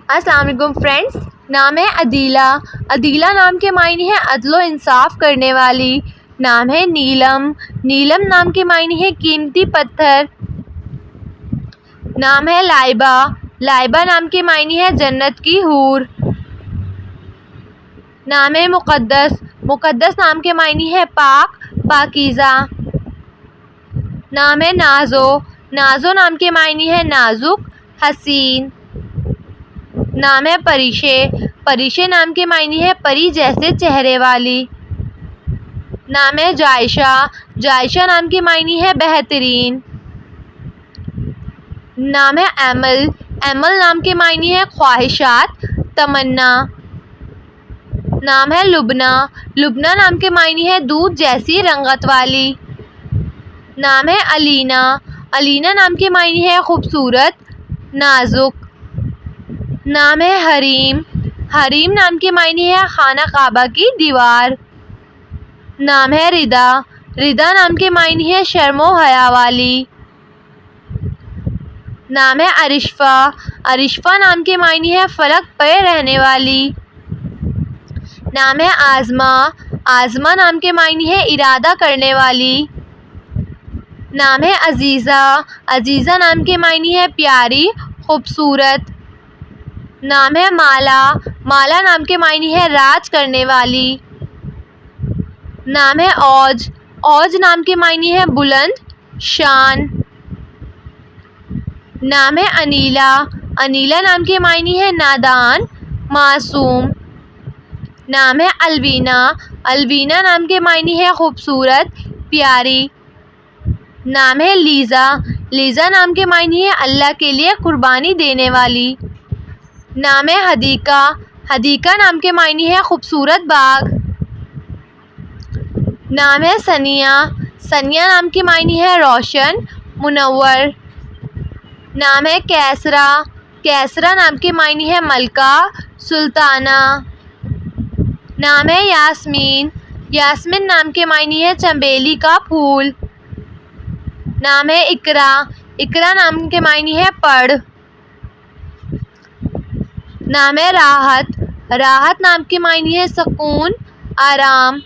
السلام علیکم فرینڈس، نام ہے عدیلہ۔ عدیلہ نام کے معنی ہے عدل و انصاف کرنے والی۔ نام ہے نیلم۔ نیلم نام کے معنی ہے قیمتی پتھر۔ نام ہے لائبہ۔ لائبہ نام کے معنی ہے جنت کی حور۔ نام ہے مقدس۔ مقدس نام کے معنی ہے پاک، پاکیزہ۔ نام ہے نازو۔ نازو نام کے معنی ہے نازک، حسین۔ نام ہے پریشے۔ پریشے نام کے معنی ہے پری جیسے چہرے والی۔ نام ہے جائشہ۔ جائشہ نام کے معنی ہے بہترین۔ نام ہے ایمل۔ ایمل نام کے معنی ہے خواہشات، تمنا۔ نام ہے لبنہ۔ لبنہ نام کے معنی ہے دودھ جیسی رنگت والی۔ نام ہے علینا۔ علینا نام کے معنی ہے خوبصورت، نازک۔ نام ہے حریم۔ حریم نام کے معنی ہے خانہ کعبہ کی دیوار۔ نام ہے ردا۔ ردا نام کے معنی ہے شرم و حیا والی۔ نام ہے عرشفہ۔ عرشفہ نام کے معنی ہے فلک پہ رہنے والی۔ نام ہے عازمہ۔ عازمہ نام کے معنی ہے ارادہ کرنے والی۔ نام ہے عزیزہ۔ عزیزہ نام کے معنی ہے پیاری، خوبصورت۔ نام ہے مالا۔ مالا نام کے معنی ہے راج کرنے والی۔ نام ہے اوج۔ اوج نام کے معنی ہے بلند، شان۔ نام ہے انیلا۔ انیلا نام کے معنی ہے نادان، معصوم۔ نام ہے الوینا۔ الوینا نام کے معنی ہے خوبصورت، پیاری۔ نام ہے لیزا۔ لیزا نام کے معنی ہے اللہ کے لیے قربانی دینے والی۔ نام ہے حدیقہ۔ حدیقہ نام کے معنی ہے خوبصورت باغ۔ نام ہے ثنیہ۔ ثنیہ نام کے معنی ہے روشن، منور۔ نام ہے کیسرا۔ کیسرا نام کے معنی ہے ملکہ، سلطانہ۔ نام ہے یاسمین۔ یاسمین نام کے معنی ہے چنبیلی کا پھول۔ نام ہے اقرا۔ اقرا نام کے معنی ہے پڑھ۔ نام ہے راحت۔ راحت نام کے معنی ہے سکون، آرام۔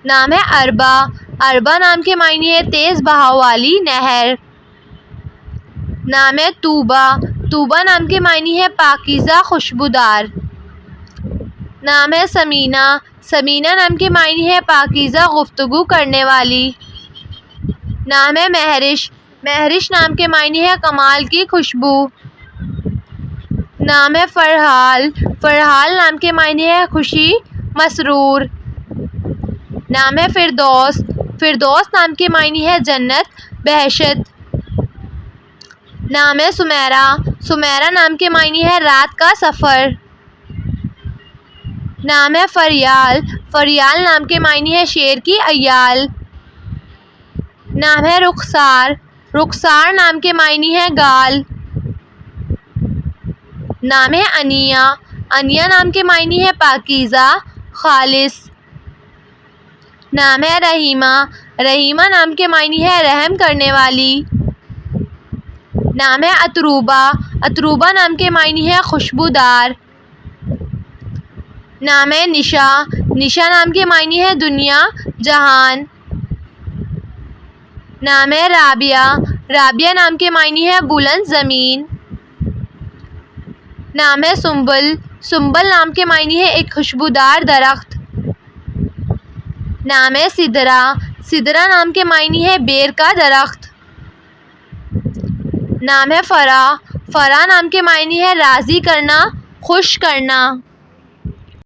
نام ہے اربا۔ اربا نام کے معنی ہے تیز بہاؤ والی نہر۔ نام ہے طوبیٰ۔ طوبیٰ نام کے معنی ہے پاکیزہ، خوشبودار۔ نام ہے سمینہ۔ سمینہ نام کے معنی ہے پاکیزہ گفتگو کرنے والی۔ نام ہے مہرش۔ مہرش نام کے معنی ہے کمال کی خوشبو۔ نام ہے فرحال۔ فرحال نام کے معنی ہے خوشی، مسرور۔ نام ہے فردوس۔ فردوس نام کے معنی ہے جنت، بہشت۔ نام ہے سمیرہ۔ سمیرہ نام کے معنی ہے رات کا سفر۔ نام ہے فریال۔ فریال نام کے معنی ہے شیر کی عیال۔ نام ہے رخسار۔ رخسار نام کے معنی ہے گال۔ نام ہے انیا۔ انیا نام کے معنی ہے پاکیزہ، خالص۔ نام ہے رحیمہ۔ رحیمہ نام کے معنی ہے رحم کرنے والی۔ نام ہے اتروبہ۔ اتروبہ نام کے معنی ہے خوشبودار۔ نام ہے نشا۔ نشا نام کے معنی ہے دنیا، جہان۔ نام ہے رابعہ۔ رابعہ نام کے معنی ہے بلند زمین۔ نام ہے سنبل۔ سنبل نام کے معنی ہے ایک خوشبودار درخت۔ نام ہے سدرہ۔ سدرہ نام کے معنی ہے بیر کا درخت۔ نام ہے فرح۔ فرح نام کے معنی ہے راضی کرنا، خوش کرنا۔